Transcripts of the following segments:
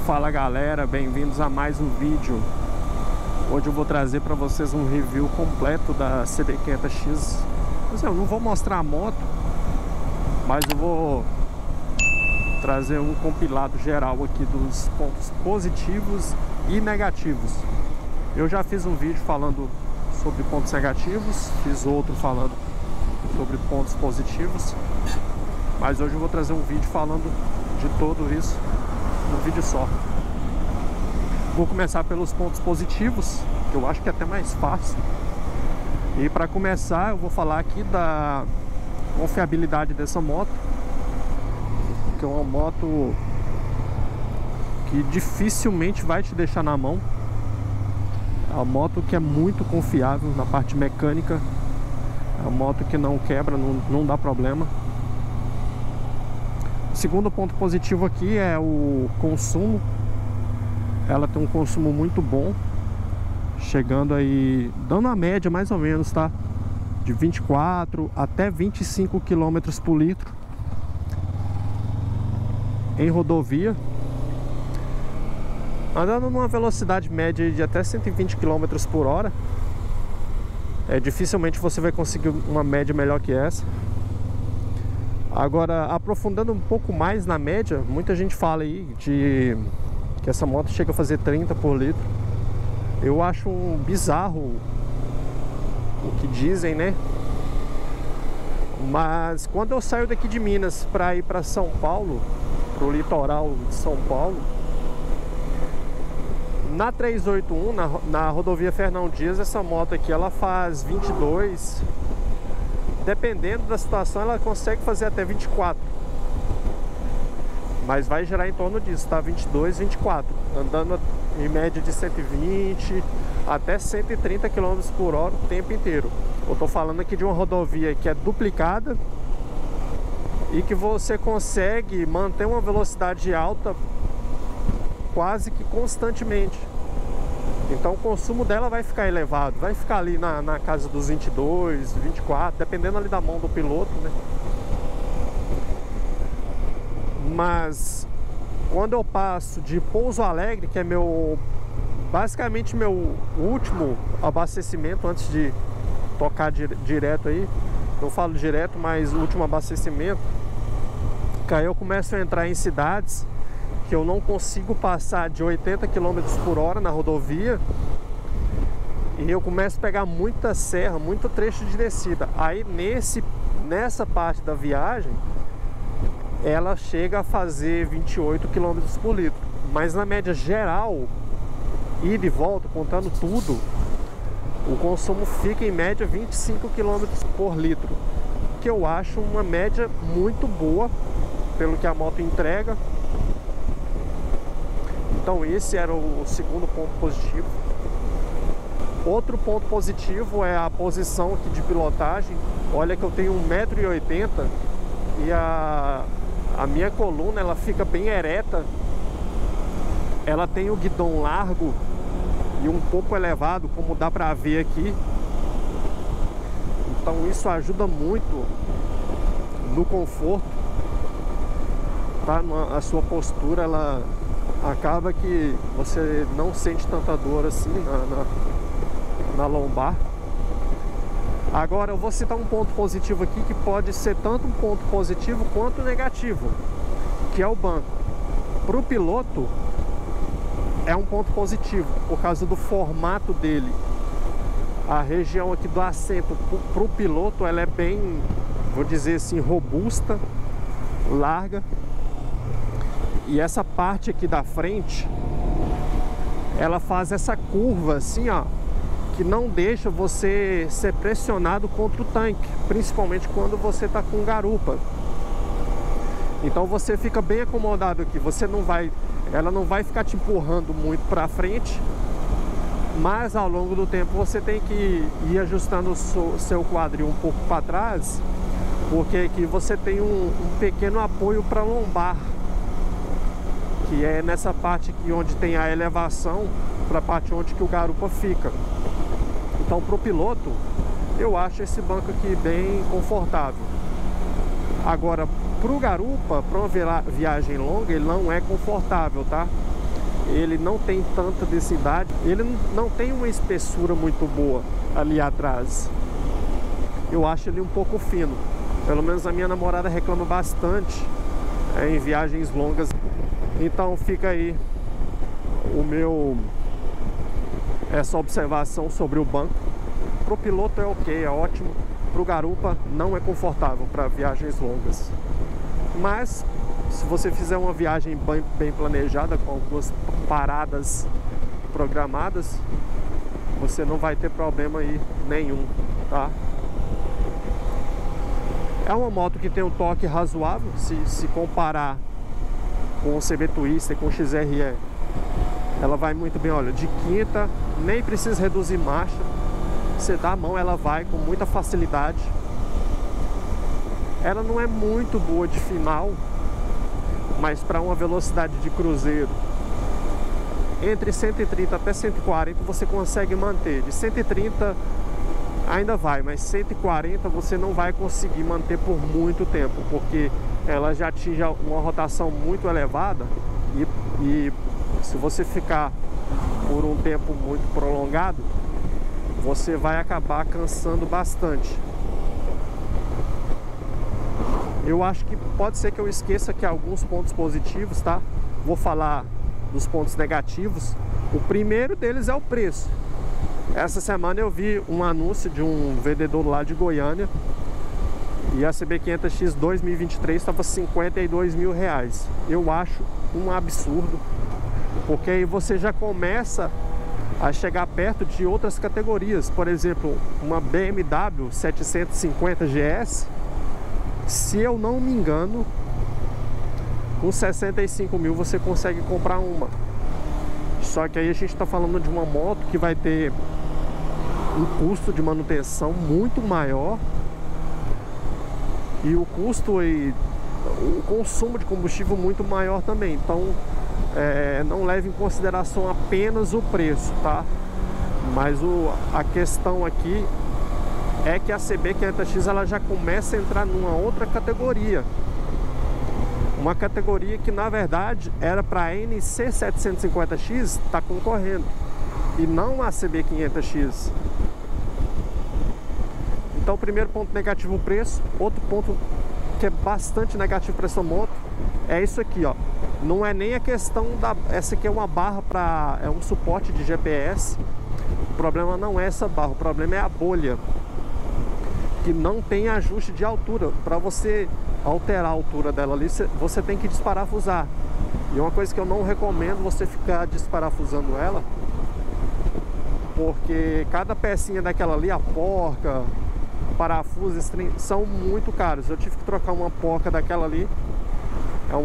Fala galera, bem-vindos a mais um vídeo. Hoje eu vou trazer para vocês um review completo da CB500X. Eu não vou mostrar a moto, mas eu vou trazer um compilado geral aqui dos pontos positivos e negativos. Eu já fiz um vídeo falando sobre pontos negativos, fiz outro falando sobre pontos positivos, mas hoje eu vou trazer um vídeo falando de tudo isso num vídeo só. Vou começar pelos pontos positivos, que eu acho que é até mais fácil. E para começar eu vou falar aqui da confiabilidade dessa moto, que é uma moto que dificilmente vai te deixar na mão. É uma moto que é muito confiável na parte mecânica. É uma moto que não quebra, não dá problema. O segundo ponto positivo aqui é o consumo. Ela tem um consumo muito bom, chegando aí, dando a média mais ou menos, tá? De 24 até 25 km por litro em rodovia, andando numa velocidade média de até 120 km por hora. Dificilmente você vai conseguir uma média melhor que essa. Agora, aprofundando um pouco mais na média, muita gente fala aí de que essa moto chega a fazer 30 por litro. Eu acho bizarro o que dizem, né? Mas quando eu saio daqui de Minas para ir para São Paulo, pro litoral de São Paulo, na 381, na rodovia Fernão Dias, essa moto aqui ela faz 22. Dependendo da situação, ela consegue fazer até 24. Mas vai gerar em torno disso, tá? 22, 24. Andando em média de 120 até 130 km por hora o tempo inteiro. Eu tô falando aqui de uma rodovia que é duplicada e que você consegue manter uma velocidade alta quase que constantemente. Então o consumo dela vai ficar elevado, vai ficar ali na casa dos 22, 24, dependendo ali da mão do piloto, né? Mas quando eu passo de Pouso Alegre, que é basicamente meu último abastecimento antes de tocar direto aí, eu falo direto, mas o último abastecimento, que aí eu começo a entrar em cidades que eu não consigo passar de 80 km por hora na rodovia, e eu começo a pegar muita serra, muito trecho de descida. Aí nessa parte da viagem ela chega a fazer 28 km por litro, mas na média geral, ida e volta, contando tudo, o consumo fica em média 25 km por litro, que eu acho uma média muito boa pelo que a moto entrega. Então esse era o segundo ponto positivo. Outro ponto positivo é a posição aqui de pilotagem. Olha que eu tenho 1,80 m e a minha coluna ela fica bem ereta. Ela tem o guidão largo e um pouco elevado, como dá pra ver aqui. Então isso ajuda muito no conforto, tá? A sua postura, ela acaba que você não sente tanta dor assim na lombar. Agora eu vou citar um ponto positivo aqui, que pode ser tanto um ponto positivo quanto negativo, que é o banco. Para o piloto é um ponto positivo por causa do formato dele. A região aqui do assento para o piloto ela é bem, vou dizer assim, robusta, larga. E essa parte aqui da frente, ela faz essa curva assim, ó, que não deixa você ser pressionado contra o tanque, principalmente quando você está com garupa. Então você fica bem acomodado aqui. Ela não vai ficar te empurrando muito para frente, mas ao longo do tempo você tem que ir ajustando o seu quadril um pouco para trás, porque aqui você tem um pequeno apoio para lombar, que é nessa parte aqui onde tem a elevação, para a parte onde que o garupa fica. Então para o piloto eu acho esse banco aqui bem confortável. Agora para o garupa, para uma viagem longa, ele não é confortável, tá? ele não tem tanta densidade, ele não tem uma espessura muito boa ali atrás. Eu acho ele um pouco fino. Pelo menos a minha namorada reclama bastante em viagens longas. Então fica aí essa observação sobre o banco. Pro piloto é ok, é ótimo. Pro garupa não é confortável para viagens longas. Mas se você fizer uma viagem bem planejada, com algumas paradas programadas, você não vai ter problema aí nenhum, tá? É uma moto que tem um torque razoável, se comparar com o CB Twister, com o XRE, ela vai muito bem. Olha, de quinta, nem precisa reduzir marcha, você dá a mão, ela vai com muita facilidade. Ela não é muito boa de final, mas para uma velocidade de cruzeiro entre 130 até 140 você consegue manter. De 130 ainda vai, mas 140 você não vai conseguir manter por muito tempo, porque ela já atinge uma rotação muito elevada e se você ficar por um tempo muito prolongado, você vai acabar cansando bastante. Eu acho que pode ser que eu esqueça aqui alguns pontos positivos, tá? Vou falar dos pontos negativos. O primeiro deles é o preço. Essa semana eu vi um anúncio de um vendedor lá de Goiânia e a CB500X 2023 estava R$52 mil. Eu acho um absurdo, porque aí você já começa a chegar perto de outras categorias. Por exemplo, uma BMW 750 GS, se eu não me engano, com 65 mil você consegue comprar uma. Só que aí a gente está falando de uma moto que vai ter um custo de manutenção muito maior e o custo e o consumo de combustível muito maior também. Então não leve em consideração apenas o preço, tá? Mas a questão aqui é que a CB500X ela já começa a entrar numa outra categoria. Uma categoria que na verdade era para a NC750X tá concorrendo e não a CB500X. Então, primeiro ponto negativo, o preço. Outro ponto que é bastante negativo para essa moto é isso aqui, ó. Não é nem a questão essa aqui é uma barra é um suporte de GPS. O problema não é essa barra, o problema é a bolha, que não tem ajuste de altura. Para você alterar a altura dela ali, você tem que desparafusar. E uma coisa que eu não recomendo você ficar desparafusando ela, porque cada pecinha daquela ali, a porca, parafuso, são muito caros. Eu tive que trocar uma porca daquela ali. É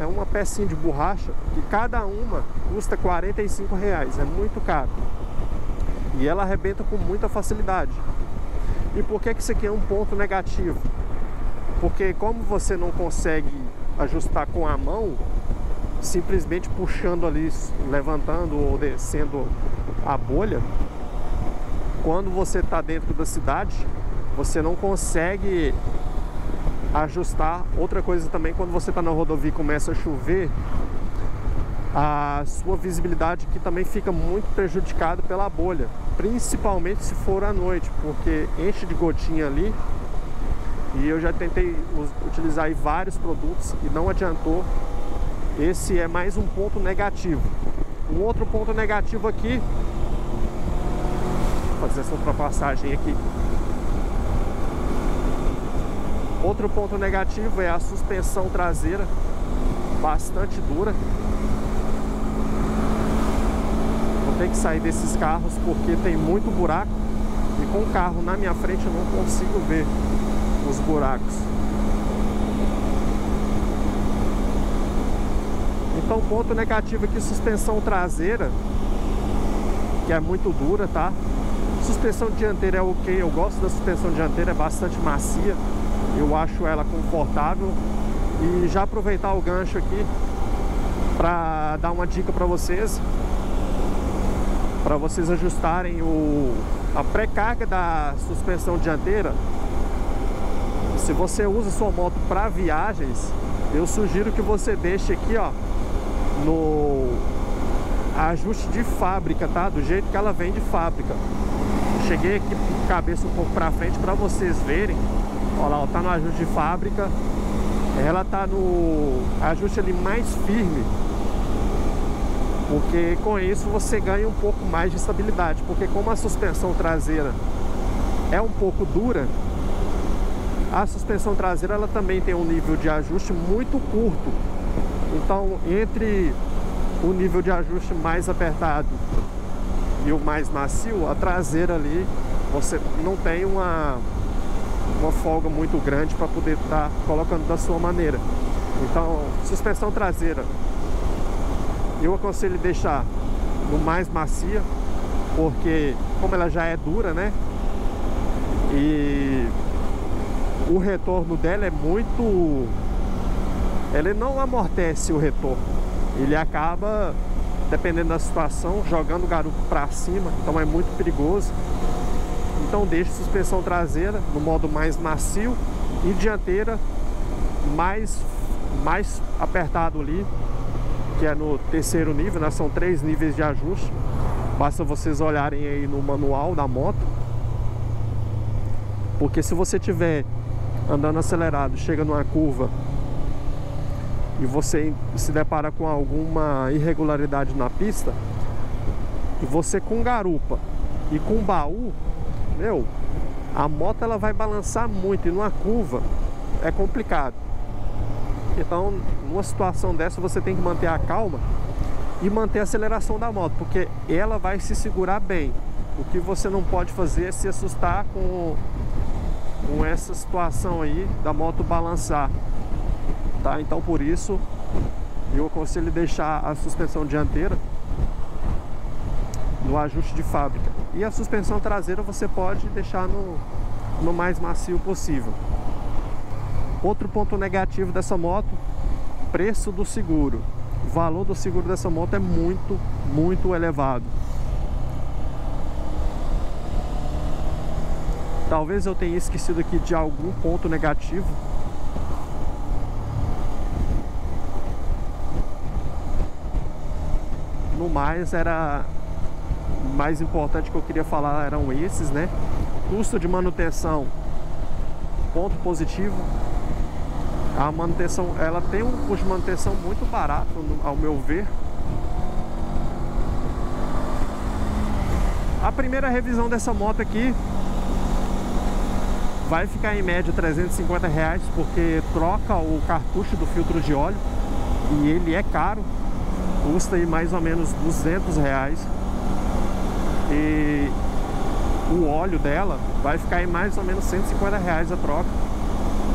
uma pecinha de borracha que cada uma custa R$45. É muito caro. E ela arrebenta com muita facilidade. E por que isso aqui é um ponto negativo? Porque como você não consegue ajustar com a mão, simplesmente puxando ali, levantando ou descendo a bolha, quando você está dentro da cidade, você não consegue ajustar. Outra coisa também, quando você está na rodovia e começa a chover, a sua visibilidade aqui também fica muito prejudicada pela bolha, principalmente se for à noite, porque enche de gotinha ali. E eu já tentei utilizar aí vários produtos e não adiantou. Esse é mais um ponto negativo. Um outro ponto negativo aqui, vou fazer essa ultrapassagem aqui. Outro ponto negativo é a suspensão traseira, bastante dura. Vou ter que sair desses carros porque tem muito buraco e com o carro na minha frente eu não consigo ver os buracos. Então, ponto negativo aqui, suspensão traseira, que é muito dura, tá? Suspensão dianteira é ok, eu gosto da suspensão dianteira, é bastante macia, eu acho ela confortável. E já aproveitar o gancho aqui para dar uma dica para vocês ajustarem a pré-carga da suspensão dianteira. Se você usa sua moto para viagens, eu sugiro que você deixe aqui, ó, ajuste de fábrica, tá? Do jeito que ela vem de fábrica. Cheguei aqui com a cabeça um pouco pra frente para vocês verem. Olha lá, ó, tá no ajuste de fábrica. Ela tá no ajuste ali mais firme, porque com isso você ganha um pouco mais de estabilidade. Porque como a suspensão traseira é um pouco dura, a suspensão traseira ela também tem um nível de ajuste muito curto. Então, entre o nível de ajuste mais apertado e o mais macio, a traseira ali você não tem uma folga muito grande para poder estar colocando da sua maneira. Então, suspensão traseira eu aconselho deixar no mais macia, porque como ela já é dura, né, e o retorno dela é muito... ele não amortece o retorno, ele acaba, dependendo da situação, jogando o garupa para cima, então é muito perigoso. Então deixe suspensão traseira no modo mais macio e dianteira mais apertado ali, que é no terceiro nível, né? São 3 níveis de ajuste. Basta vocês olharem aí no manual da moto, porque se você tiver andando acelerado, chega numa curva e você se depara com alguma irregularidade na pista, e você com garupa e com baú, meu, a moto ela vai balançar muito, e numa curva é complicado. Então, numa situação dessa, você tem que manter a calma e manter a aceleração da moto, porque ela vai se segurar bem. O que você não pode fazer é se assustar com essa situação aí da moto balançar, tá? Então, por isso eu aconselho deixar a suspensão dianteira no ajuste de fábrica, e a suspensão traseira você pode deixar no mais macio possível. Outro ponto negativo dessa moto: preço do seguro. O valor do seguro dessa moto é muito elevado. Talvez eu tenha esquecido aqui de algum ponto negativo. No mais, era mais importante que eu queria falar eram esses, né? Custo de manutenção, ponto positivo. A manutenção, ela tem um custo de manutenção muito barato, ao meu ver. A primeira revisão dessa moto aqui vai ficar em média R$350, porque troca o cartucho do filtro de óleo e ele é caro, custa aí mais ou menos R$200. E o óleo dela vai ficar em mais ou menos R$150 a troca,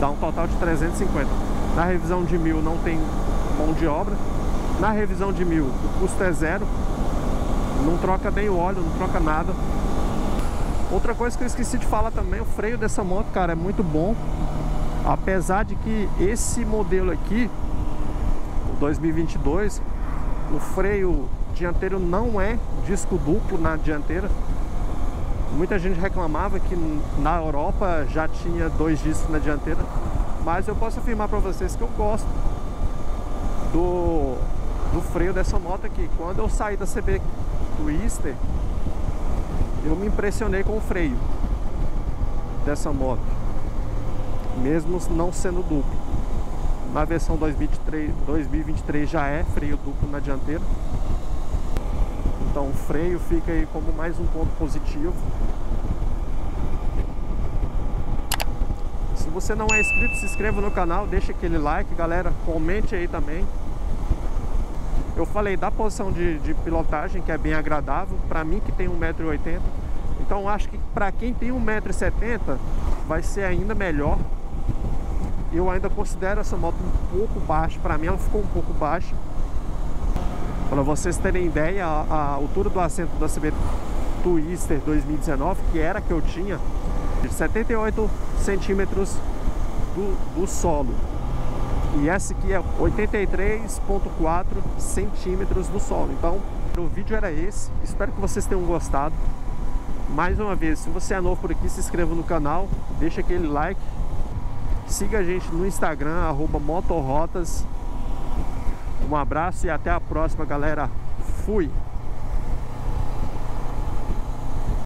dá um total de 350. Na revisão de 1000 não tem mão de obra. Na revisão de 1000 o custo é zero, não troca nem o óleo, não troca nada. Outra coisa que eu esqueci de falar também, o freio dessa moto, cara, é muito bom. Apesar de que esse modelo aqui, o 2022, o freio dianteiro não é disco duplo na dianteira. Muita gente reclamava que na Europa já tinha 2 discos na dianteira, mas eu posso afirmar para vocês que eu gosto do freio dessa moto aqui. Quando eu saí da CB Twister, eu me impressionei com o freio dessa moto, mesmo não sendo duplo. Na versão 2023 já é freio duplo na dianteira. Então o freio fica aí como mais um ponto positivo. Se você não é inscrito, se inscreva no canal, deixa aquele like, galera, comente aí também. Eu falei da posição de pilotagem, que é bem agradável para mim que tem 1,80 m. Então acho que para quem tem 1,70 m vai ser ainda melhor. Eu ainda considero essa moto um pouco baixa, para mim ela ficou um pouco baixa. Para vocês terem ideia, a altura do assento da CB Twister 2019, que era a que eu tinha, de 78 centímetros do solo. E essa aqui é 83,4 centímetros do solo. Então, o vídeo era esse. Espero que vocês tenham gostado. Mais uma vez, se você é novo por aqui, se inscreva no canal, deixa aquele like. Siga a gente no Instagram, @motorotas. Um abraço e até a próxima, galera. Fui!